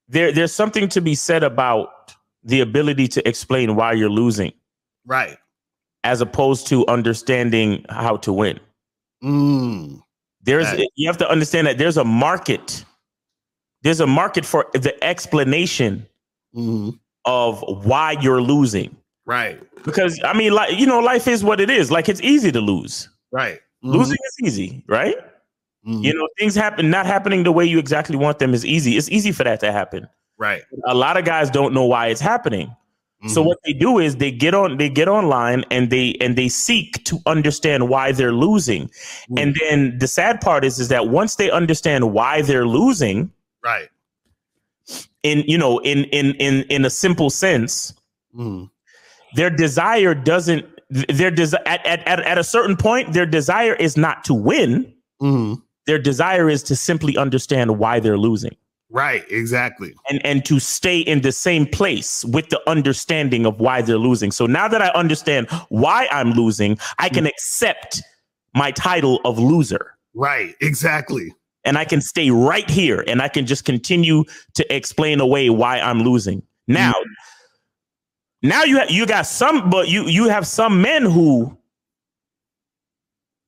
there's something to be said about the ability to explain why you're losing. Right. As opposed to understanding how to win. You have to understand that there's a market. There's a market for the explanation of why you're losing. Right. Because I mean, like, you know, life is what it is. Like, it's easy to lose. Right. Losing is easy, right? You know, things not happening the way you exactly want them is easy. It's easy for that to happen. Right. A lot of guys don't know why it's happening. So what they do is they get online and they seek to understand why they're losing. And then the sad part is that once they understand why they're losing, right, in a simple sense, their desire doesn't at a certain point, their desire is not to win. Their desire is to simply understand why they're losing. Right, exactly. And to stay in the same place with the understanding of why they're losing. So now that I understand why I'm losing, I can accept my title of loser. Right, exactly. And I can stay right here and I can just continue to explain away why I'm losing. Now you got some, but you have some men who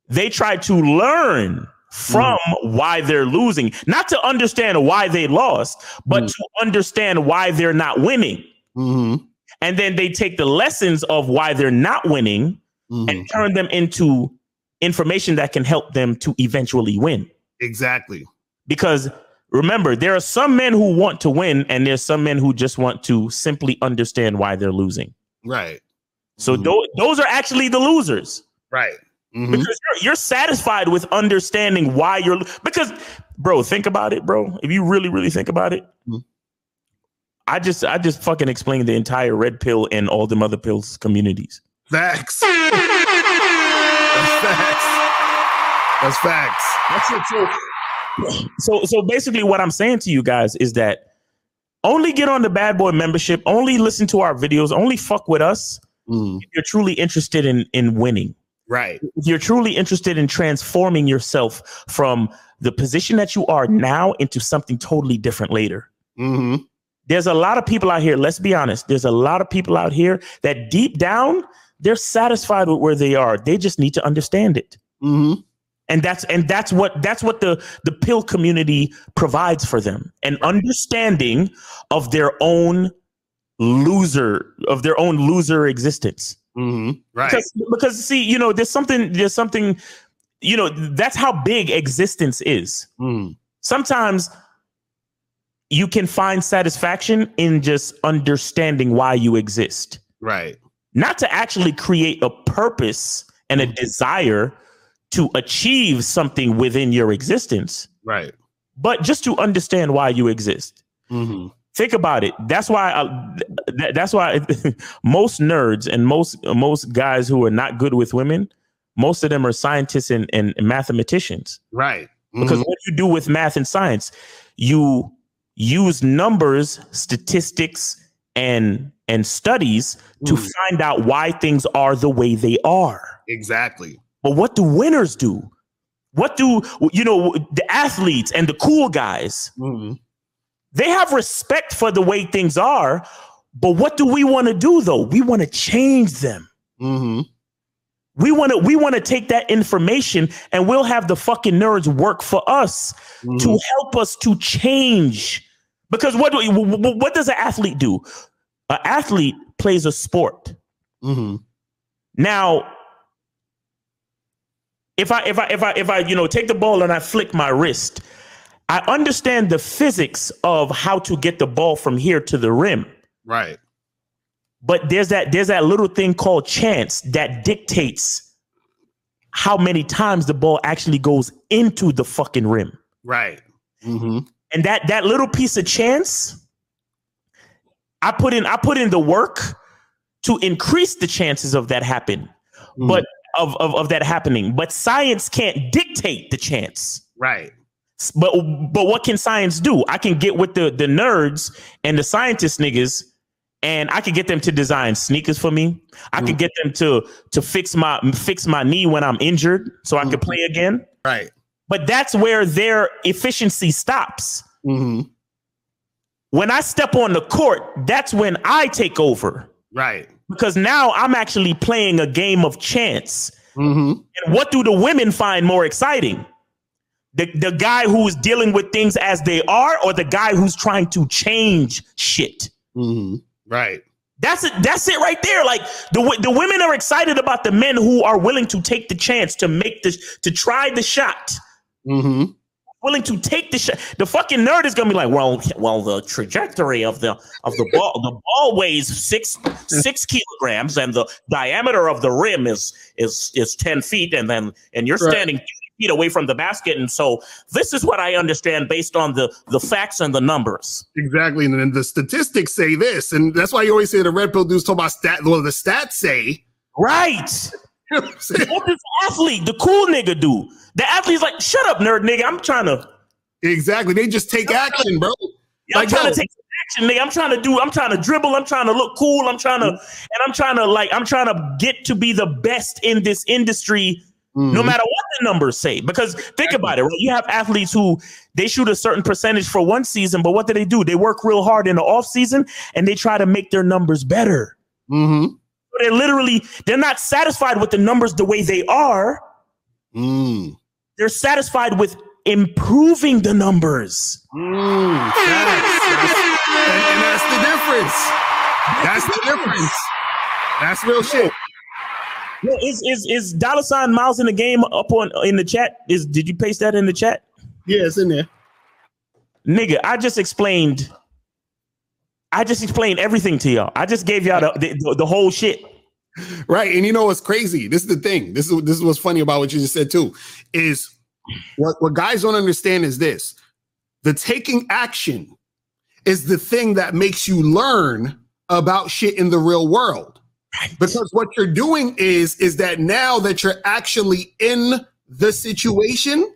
they try to learn from why they're losing, not to understand why they lost, but to understand why they're not winning. And then they take the lessons of why they're not winning and turn them into information that can help them to eventually win. Exactly. Because remember, there are some men who want to win and there's some men who just want to simply understand why they're losing. Right. So those are actually the losers. Right. Because you're satisfied with understanding why because, bro, think about it, bro. If you really, really think about it, I just fucking explained the entire red pill and all them other pills communities. Facts. That's facts. That's facts. That's it. So basically what I'm saying to you guys is that only get on the Bad Boy membership, only listen to our videos, only fuck with us if you're truly interested in winning. Right. If you're truly interested in transforming yourself from the position that you are now into something totally different later. There's a lot of people out here. Let's be honest. There's a lot of people out here that deep down, they're satisfied with where they are. They just need to understand it. And that's what the pill community provides for them. An understanding of their own loser existence. Right. Because see, you know, there's something, you know, that's how big existence is. Sometimes you can find satisfaction in just understanding why you exist. Right. Not to actually create a purpose and a desire to achieve something within your existence. Right. But just to understand why you exist. Think about it. That's why most nerds and most guys who are not good with women, most of them are scientists and mathematicians. Right. Because what you do with math and science, you use numbers, statistics, and studies to find out why things are the way they are. Exactly. But what do winners do? What do, you know, the athletes and the cool guys? They have respect for the way things are, but what do we want to do though? We want to change them. We want to take that information and we'll have the fucking nerds work for us to help us to change. Because what does an athlete do? An athlete plays a sport. Now, if I you know, take the ball and I flick my wrist, I understand the physics of how to get the ball from here to the rim. Right. But there's that little thing called chance that dictates how many times the ball actually goes into the fucking rim. Right. And that little piece of chance, I put in the work to increase the chances of that happen. But of that happening. But science can't dictate the chance. Right. But what can science do? I can get with the nerds and the scientist niggas, and I can get them to design sneakers for me. I can get them to fix my knee when I'm injured so I can play again. Right. But that's where their efficiency stops. When I step on the court, that's when I take over. Right. Because now I'm actually playing a game of chance. And what do the women find more exciting? The guy who's dealing with things as they are, or the guy who's trying to change shit? Right. That's it. That's it right there. Like the women are excited about the men who are willing to take the chance to make this, to try the shot. Willing to take the shot. The fucking nerd is gonna be like, well, the trajectory of the ball weighs six kilograms, and the diameter of the rim is 10 feet, and you're standing 50 feet away from the basket, and so this is what I understand based on the facts and the numbers. Exactly, and then the statistics say this, and that's why you always say the red pill dudes talk about the stats say. Right. What does the athlete, the cool nigga, do? The athlete's like, shut up, nerd nigga. I'm trying to. Exactly. They just take action, bro. Yeah, I'm trying to take action, nigga. I'm trying to dribble. I'm trying to look cool. I'm trying to get to be the best in this industry, no matter what the numbers say. Because think about it, right? You have athletes who they shoot a certain percentage for one season, but what do? They work real hard in the off season and they try to make their numbers better. They're not satisfied with the numbers the way they are. They're satisfied with improving the numbers. And that's the difference. That's the difference. That's real shit. Well, is $ Miles in the game up in the chat? Did you paste that in the chat? Yeah, it's in there. Nigga, I just explained everything to y'all. I just gave y'all the whole shit. Right. And you know what's crazy? This is the thing. This is what's funny about what you just said too, is what guys don't understand is this. The taking action is the thing that makes you learn about shit in the real world. Right. Because what you're doing is that now that you're actually in the situation,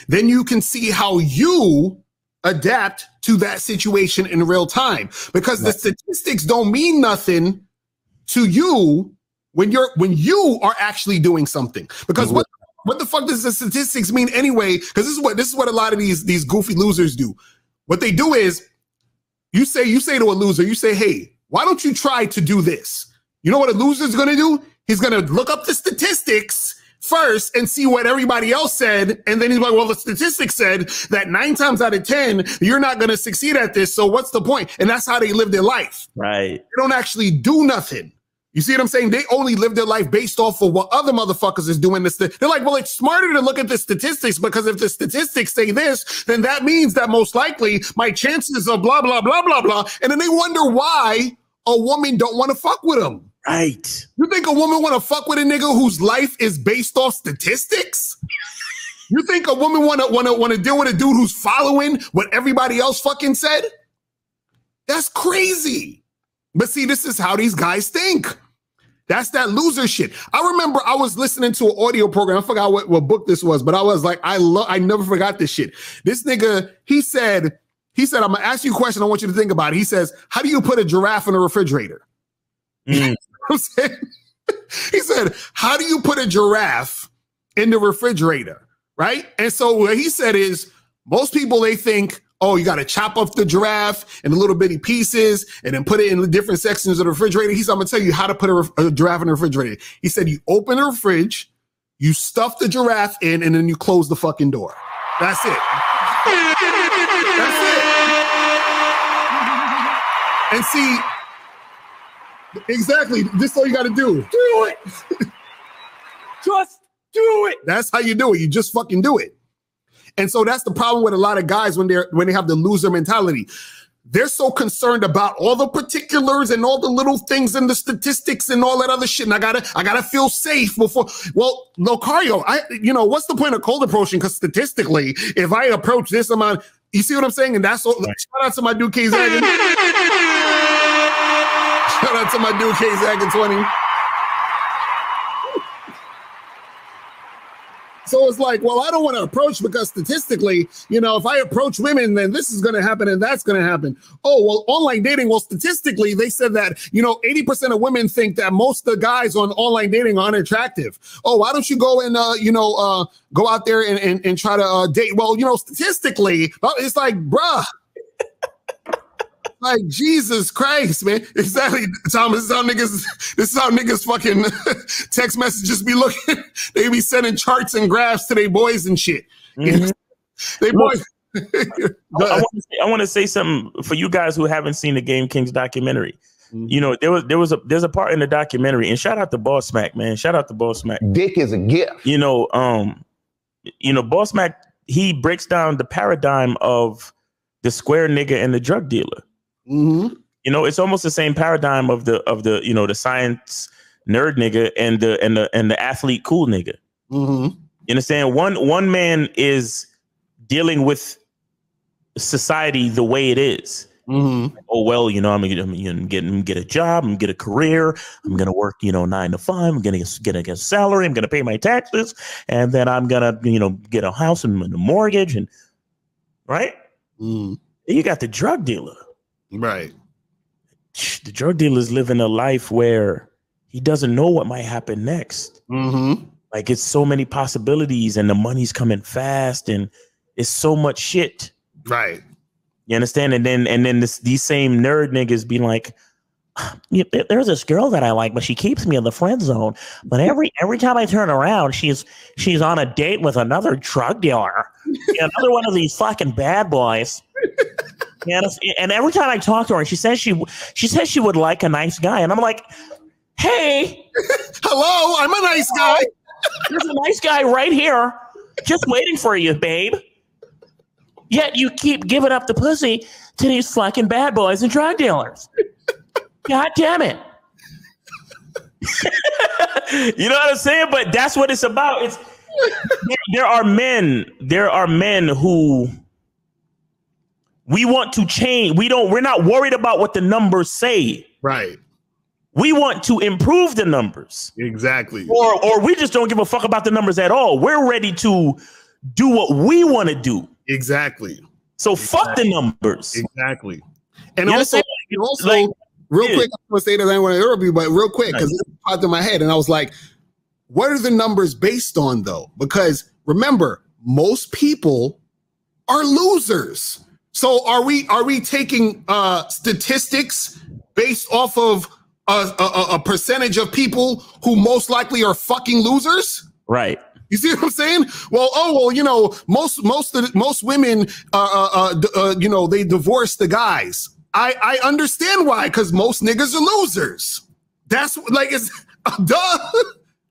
then you can see how you adapt to that situation in real time. Because the statistics don't mean nothing to you when you are actually doing something. Because what the fuck does the statistics mean anyway? Because this is what a lot of these goofy losers do. What they do is you say to a loser, you say, hey, why don't you try to do this? You know what a loser's gonna do? He's gonna look up the statistics first and see what everybody else said. And then he's like, well, the statistics said that 9 times out of 10, you're not going to succeed at this. So what's the point? And that's how they live their life. Right. They don't actually do nothing. You see what I'm saying? They only live their life based off of what other motherfuckers is doing. They're like, well, it's smarter to look at the statistics, because if the statistics say this, then that means that most likely my chances of blah, blah, blah, blah, blah. And then they wonder why a woman don't want to fuck with them. Right. You think a woman want to fuck with a nigga whose life is based off statistics? You think a woman want to deal with a dude who's following what everybody else fucking said? That's crazy. But see, this is how these guys think. That's that loser shit. I remember I was listening to an audio program. I forgot what book this was, but I was like, I never forgot this shit. This nigga, he said, I'm going to ask you a question. I want you to think about it. He says, how do you put a giraffe in a refrigerator? He said, how do you put a giraffe in the refrigerator? Right. And so what he said is, most people, they think, oh, you got to chop up the giraffe in little bitty pieces and then put it in the different sections of the refrigerator. He said, I'm going to tell you how to put a giraffe in the refrigerator. He said, you open the fridge, you stuff the giraffe in, and then you close the fucking door. That's it. That's it. And see, exactly. This is all you got to do. Do it. Just do it. That's how you do it. You just fucking do it. And so that's the problem with a lot of guys when they have the loser mentality. They're so concerned about all the particulars and all the little things and the statistics and all that other shit. And I gotta feel safe before. Well, Locario, what's the point of cold approaching? Because statistically, if I approach this amount, you see what I'm saying? And that's all. Shout out to my dude K Zaggin. Shout out to my dude K Zaggin 20. So it's like, well, I don't want to approach because statistically, if I approach women, then this is going to happen and that's going to happen. Oh, well, online dating. Well, statistically, they said that, 80% of women think that most of the guys on online dating are unattractive. Oh, why don't you go and, go out there and try to date? Well, statistically, it's like, bruh. Like, Jesus Christ, man. Exactly. Thomas, this is how niggas fucking text messages be looking. They be sending charts and graphs to their boys and shit. Mm-hmm. They boys. I want to say something for you guys who haven't seen the Game Kings documentary. Mm-hmm. You know, there's a part in the documentary, and shout out to Boss Mac, man. Shout out to Boss Mac. Dick is a gift. You know, Boss Mac, he breaks down the paradigm of the square nigga and the drug dealer. Mm-hmm. You know, it's almost the same paradigm of the the science nerd nigga and the athlete cool nigga. Mm-hmm. You understand? One man is dealing with society the way it is. Mm-hmm. Oh well, I'm gonna get a job, I'm gonna get a career, I'm gonna work 9 to 5, I'm gonna get a salary, I'm gonna pay my taxes, and then I'm gonna get a house and a mortgage, and right. Mm. You got the drug dealer. Right. The drug dealer is living a life where he doesn't know what might happen next. Mm-hmm. Like, it's so many possibilities and the money's coming fast and it's so much shit. Right. You understand? And then these same nerd niggas be like, there's this girl that I like, but she keeps me in the friend zone. But every time I turn around, she's on a date with another drug dealer, another one of these fucking bad boys. And every time I talk to her, she says she would like a nice guy, and I'm like, hey, hello, I'm a nice guy. There's a nice guy right here, just waiting for you, babe. Yet you keep giving up the pussy to these fucking bad boys and drug dealers. God damn it. You know what I'm saying? But that's what it's about. There are men who we want to change. We're not worried about what the numbers say. Right. We want to improve the numbers. Exactly. Or we just don't give a fuck about the numbers at all. We're ready to do what we want to do. Exactly. So fuck the numbers. Exactly. And also, like, real quick, I'm going to say that I don't want to interrupt you, but real quick, because it popped in my head, and I was like, what are the numbers based on, though? Because remember, most people are losers. So are we taking statistics based off of a percentage of people who most likely are fucking losers? Right. You see what I'm saying? Well, most women, they divorce the guys. I understand why, because most niggas are losers. That's like, it's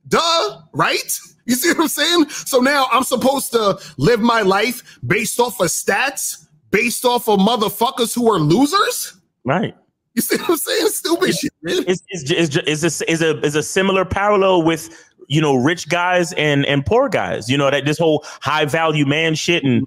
duh, right? You see what I'm saying? So now I'm supposed to live my life based off of stats, based off of motherfuckers who are losers? Right. You see what I'm saying? Stupid shit, man. It's a similar parallel with, rich guys and poor guys, that this whole high value man shit. And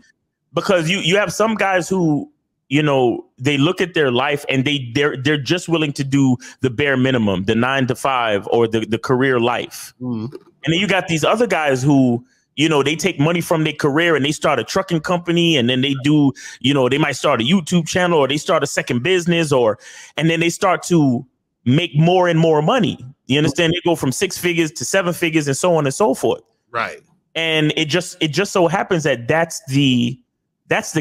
because you have some guys who, they look at their life and they're just willing to do the bare minimum, the 9 to 5 or the career life. Mm. And then you got these other guys who, they take money from their career and they start a trucking company, and then they do, they might start a YouTube channel, or they start a second business, and then they start to make more and more money. You understand? They go from 6 figures to 7 figures and so on and so forth. Right. And it just so happens that that's the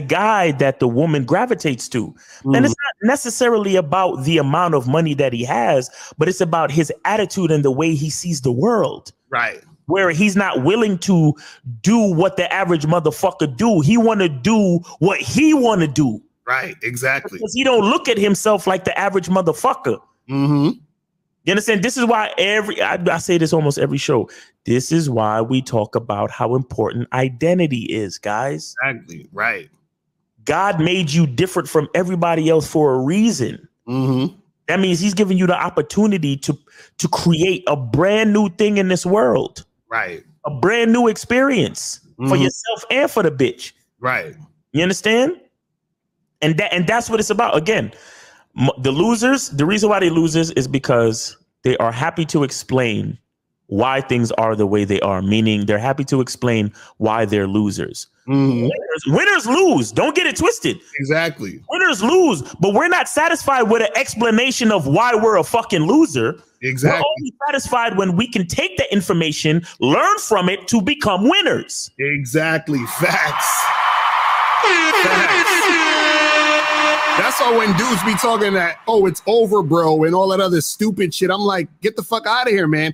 guy that the woman gravitates to. Mm. And it's not necessarily about the amount of money that he has, but it's about his attitude and the way he sees the world. Right. Where he's not willing to do what the average motherfucker do. He want to do what he want to do. Right. Exactly. Because he don't look at himself like the average motherfucker. Mm-hmm. You understand? This is why I say this almost every show. This is why we talk about how important identity is, guys. Exactly. Right. God made you different from everybody else for a reason. Mm-hmm. That means he's giving you the opportunity to create a brand new thing in this world. Right. A brand new experience for yourself and for the bitch. Right. You understand? And that's what it's about. Again, the losers, the reason why they losers is because they are happy to explain why things are the way they are, meaning they're happy to explain why they're losers. Mm-hmm. Winners lose. Don't get it twisted. Exactly. Winners lose, but we're not satisfied with an explanation of why we're a fucking loser. Exactly. We're only satisfied when we can take the information, learn from it to become winners. Exactly. Facts. Facts. That's why when dudes be talking that, oh, it's over, bro, and all that other stupid shit, I'm like, get the fuck out of here, man.